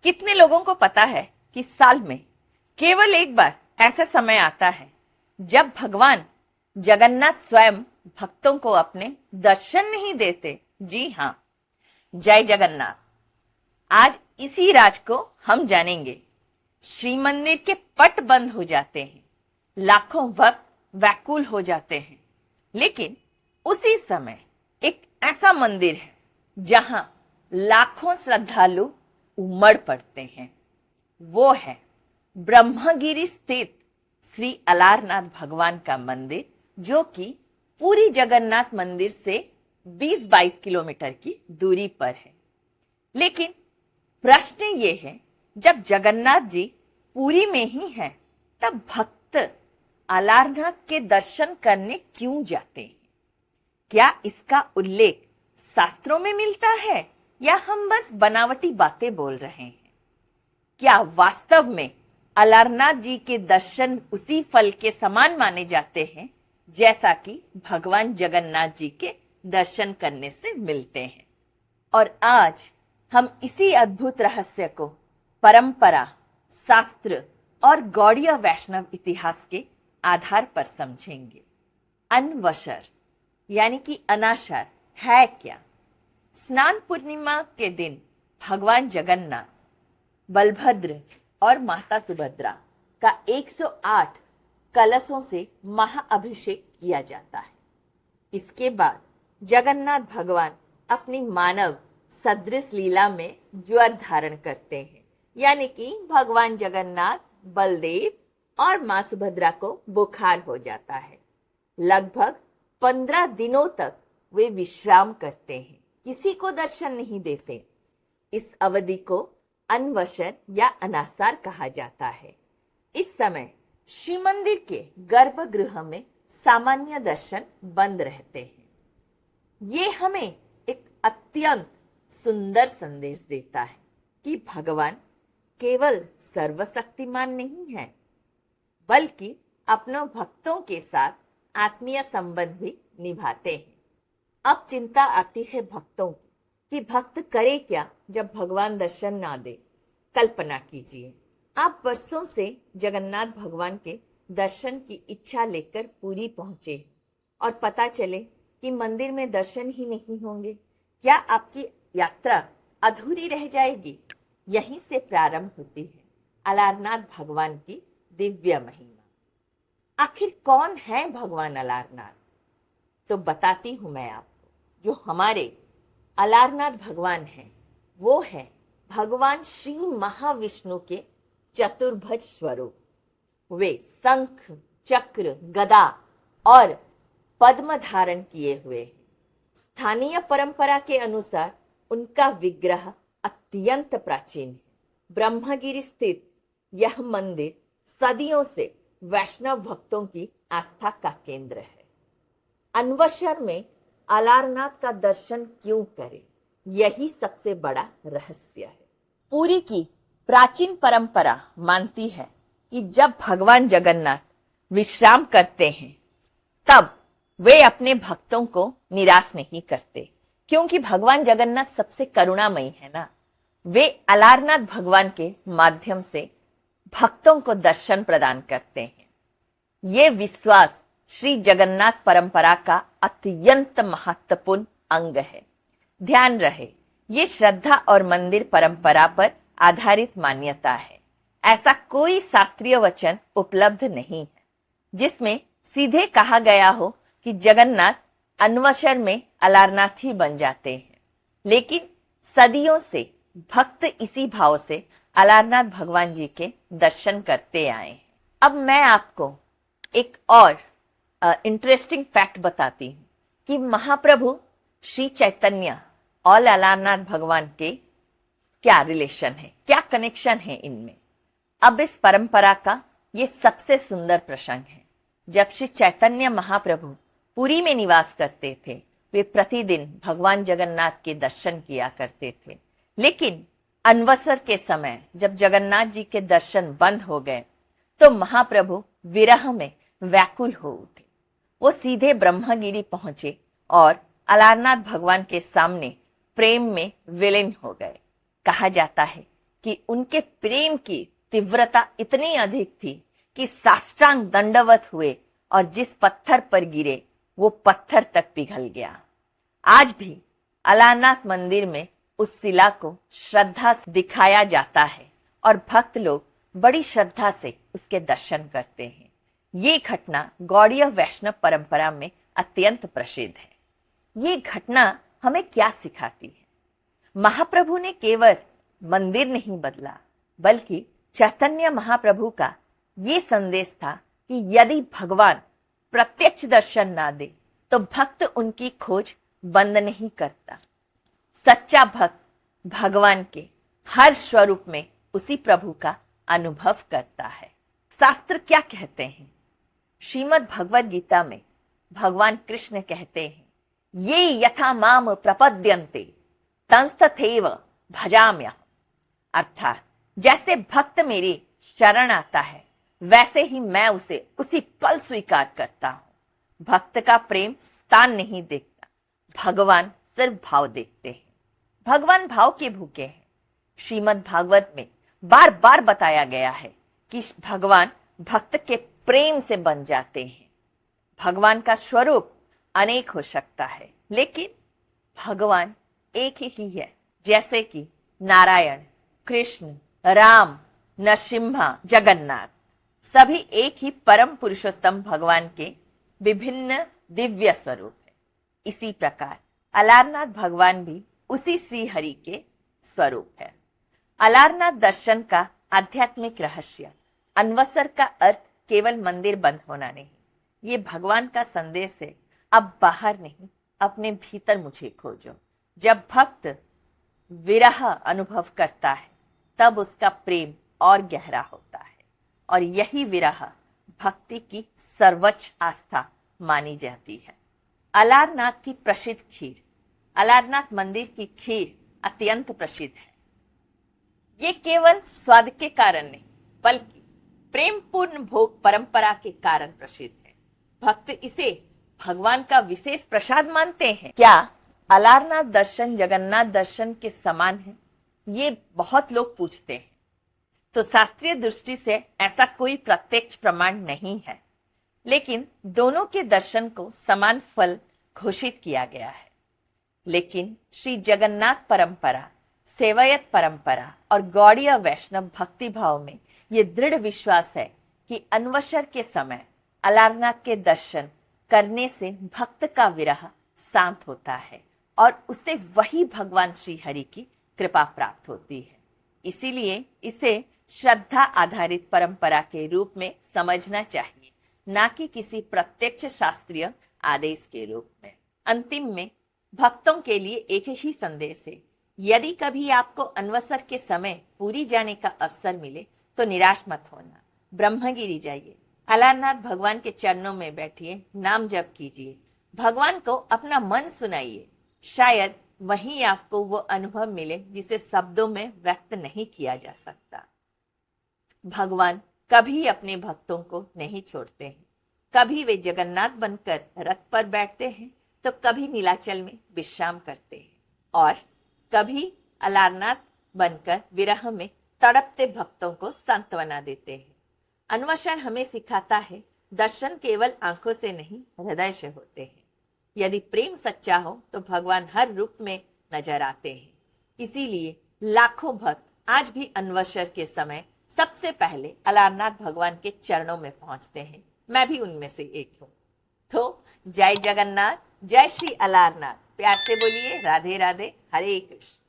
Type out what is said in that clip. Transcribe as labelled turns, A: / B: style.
A: कितने लोगों को पता है कि साल में केवल एक बार ऐसा समय आता है जब भगवान जगन्नाथ स्वयं भक्तों को अपने दर्शन नहीं देते। जी हाँ, जय जगन्नाथ। आज इसी राज को हम जानेंगे। श्री मंदिर के पट बंद हो जाते हैं, लाखों भक्त व्याकुल हो जाते हैं, लेकिन उसी समय एक ऐसा मंदिर है जहां लाखों श्रद्धालु उमड़ पड़ते हैं। वो है ब्रह्मगिरी स्थित श्री अलारनाथ भगवान का मंदिर, जो कि पूरी जगन्नाथ मंदिर से 20-22 किलोमीटर की दूरी पर है। लेकिन प्रश्न ये है, जब जगन्नाथ जी पुरी में ही हैं, तब भक्त अलारनाथ के दर्शन करने क्यों जाते हैं? क्या इसका उल्लेख शास्त्रों में मिलता है या हम बस बनावटी बातें बोल रहे हैं? क्या वास्तव में अलारनाथ जी के दर्शन उसी फल के समान माने जाते हैं जैसा कि भगवान जगन्नाथ जी के दर्शन करने से मिलते हैं? और आज हम इसी अद्भुत रहस्य को परंपरा, शास्त्र और गौड़ीय वैष्णव इतिहास के आधार पर समझेंगे। अनवशर यानी कि अनाशार है क्या? स्नान पूर्णिमा के दिन भगवान जगन्नाथ, बलभद्र और माता सुभद्रा का 108 कलशों से महाअभिषेक किया जाता है। इसके बाद जगन्नाथ भगवान अपनी मानव सदृश लीला में ज्वर धारण करते हैं, यानी कि भगवान जगन्नाथ, बलदेव और मां सुभद्रा को बुखार हो जाता है। लगभग 15 दिनों तक वे विश्राम करते हैं, किसी को दर्शन नहीं देते। इस अवधि को अनवशर या अनासार कहा जाता है। इस समय श्री मंदिर के गर्भगृह में सामान्य दर्शन बंद रहते हैं। ये हमें एक अत्यंत सुंदर संदेश देता है कि भगवान केवल सर्वशक्तिमान नहीं है, बल्कि अपनों भक्तों के साथ आत्मीय संबंध भी निभाते हैं। अब चिंता आती है भक्तों की कि भक्त करे क्या जब भगवान दर्शन ना दे। कल्पना कीजिए, आप वर्षों से जगन्नाथ भगवान के दर्शन की इच्छा लेकर पुरी पहुंचे और पता चले कि मंदिर में दर्शन ही नहीं होंगे। क्या आपकी यात्रा अधूरी रह जाएगी? यहीं से प्रारंभ होती है अलारनाथ भगवान की दिव्य महिमा। आखिर कौन है भगवान अलारनाथ? तो बताती हूं मैं आपको। जो हमारे अलारनाथ भगवान हैं, वो है भगवान श्री महाविष्णु के चतुर्भुज स्वरूप। वे शंख, चक्र, गदा और पद्म धारण किए हुए हैं। स्थानीय परंपरा के अनुसार उनका विग्रह अत्यंत प्राचीन है। ब्रह्मगिरी स्थित यह मंदिर सदियों से वैष्णव भक्तों की आस्था का केंद्र है। अनवशर में अलारनाथ का दर्शन क्यों करें, यही सबसे बड़ा रहस्य है। पुरी की प्राचीन परंपरा मानती है कि जब भगवान जगन्नाथ विश्राम करते हैं, तब वे अपने भक्तों को निराश नहीं करते, क्योंकि भगवान जगन्नाथ सबसे करुणामयी है ना। वे अलारनाथ भगवान के माध्यम से भक्तों को दर्शन प्रदान करते हैं। ये विश्वास श्री जगन्नाथ परंपरा का अत्यंत महत्वपूर्ण अंग है। ध्यान रहे, ये श्रद्धा और मंदिर परंपरा पर आधारित मान्यता है। ऐसा कोई शास्त्रीय वचन उपलब्ध नहीं है जिसमें सीधे कहा गया हो कि जगन्नाथ अनवशर में अलारनाथ ही बन जाते हैं। लेकिन सदियों से भक्त इसी भाव से अलारनाथ भगवान जी के दर्शन करते आए हैं। अब मैं आपको एक और इंटरेस्टिंग फैक्ट बताती हूँ कि महाप्रभु श्री चैतन्य और अलारनाथ भगवान के क्या रिलेशन है, क्या कनेक्शन है इनमें। अब इस परंपरा का ये सबसे सुंदर प्रसंग है। जब श्री चैतन्य महाप्रभु पुरी में निवास करते थे, वे प्रतिदिन भगवान जगन्नाथ के दर्शन किया करते थे। लेकिन अनवसर के समय जब जगन्नाथ जी के दर्शन बंद हो गए, तो महाप्रभु विरह में व्याकुल हो उठे। वो सीधे ब्रह्मगिरी पहुंचे और अलारनाथ भगवान के सामने प्रेम में विलीन हो गए। कहा जाता है कि उनके प्रेम की तीव्रता इतनी अधिक थी कि साष्टांग दंडवत हुए और जिस पत्थर पर गिरे वो पत्थर तक पिघल गया। आज भी अलारनाथ मंदिर में उस शिला को श्रद्धा से दिखाया जाता है और भक्त लोग बड़ी श्रद्धा से उसके दर्शन करते हैं। ये घटना गौड़ीय वैष्णव परंपरा में अत्यंत प्रसिद्ध है। ये घटना हमें क्या सिखाती है? महाप्रभु ने केवल मंदिर नहीं बदला, बल्कि चैतन्य महाप्रभु का ये संदेश था कि यदि भगवान प्रत्यक्ष दर्शन ना दे तो भक्त उनकी खोज बंद नहीं करता। सच्चा भक्त भगवान के हर स्वरूप में उसी प्रभु का अनुभव करता है। शास्त्र क्या कहते हैं? श्रीमद् भगवद गीता में भगवान कृष्ण कहते हैं, ये यथा माम प्रपद्यन्ते तंस्तथैव भजाम्यहम्। अर्थात जैसे भक्त मेरी शरण आता है वैसे ही मैं उसे उसी पल स्वीकार करता हूं। भक्त का प्रेम स्थान नहीं देखता, भगवान सिर्फ भाव देखते हैं। भगवान भाव के भूखे हैं। श्रीमद् भागवत में बार बार बताया गया है कि भगवान भक्त के प्रेम से बन जाते हैं। भगवान का स्वरूप अनेक हो सकता है, लेकिन भगवान एक ही है। जैसे कि नारायण, कृष्ण, राम, नरसिम्हा, जगन्नाथ सभी एक ही परम पुरुषोत्तम भगवान के विभिन्न दिव्य स्वरूप है। इसी प्रकार अलारनाथ भगवान भी उसी श्री हरि के स्वरूप है। अलारनाथ दर्शन का आध्यात्मिक रहस्य अन्वसर का अर्थ केवल मंदिर बंद होना नहीं, ये भगवान का संदेश है, अब बाहर नहीं अपने भीतर मुझे खोजो। जब भक्त विरह अनुभव करता है तब उसका प्रेम और गहरा होता है, और यही विरह भक्ति की सर्वोच्च आस्था मानी जाती है। अलारनाथ की प्रसिद्ध खीर, अलारनाथ मंदिर की खीर अत्यंत प्रसिद्ध है। ये केवल स्वाद के कारण नहीं, बल्कि प्रेम पूर्ण भोग परंपरा के कारण प्रसिद्ध है। भक्त इसे भगवान का विशेष प्रसाद मानते हैं। क्या अलारनाथ दर्शन जगन्नाथ दर्शन के समान है? ये बहुत लोग पूछते हैं। तो शास्त्रीय दृष्टि से ऐसा कोई प्रत्यक्ष प्रमाण नहीं है, लेकिन दोनों के दर्शन को समान फल घोषित किया गया है। लेकिन श्री जगन्नाथ परंपरा, सेवायत परंपरा और गौड़ीय वैष्णव भक्ति भाव में ये दृढ़ विश्वास है कि अन्वसर के समय अलारनाथ के दर्शन करने से भक्त का विरह शांत होता है और उससे वही भगवान श्री हरि की कृपा प्राप्त होती है। इसीलिए इसे श्रद्धा आधारित परंपरा के रूप में समझना चाहिए, ना कि किसी प्रत्यक्ष शास्त्रीय आदेश के रूप में। अंतिम में भक्तों के लिए एक ही संदेश है, यदि कभी आपको अन्वसर के समय पूरी जाने का अवसर मिले तो निराश मत होना। ब्रह्मगिरी जाइए, अलारनाथ भगवान के चरणों में बैठिए, नाम जप कीजिए, भगवान को अपना मन सुनाइए। शायद वहीं आपको वो अनुभव मिले जिसे शब्दों में व्यक्त नहीं किया जा सकता। भगवान कभी अपने भक्तों को नहीं छोड़ते हैं। कभी वे जगन्नाथ बनकर रथ पर बैठते हैं तो कभी नीलाचल में विश्राम करते हैं और कभी अलारनाथ बनकर विरह में तड़पते भक्तों को सांत्वना देते हैं। अन्वसर हमें सिखाता है, दर्शन केवल आंखों से नहीं हृदय से होते हैं। यदि प्रेम सच्चा हो तो भगवान हर रूप में नजर आते हैं। इसीलिए लाखों भक्त आज भी अन्वसर के समय सबसे पहले अलारनाथ भगवान के चरणों में पहुंचते हैं। मैं भी उनमें से एक हूँ। तो जय जगन्नाथ, जय श्री अलारनाथ। प्यार से बोलिए राधे राधे, हरे कृष्ण।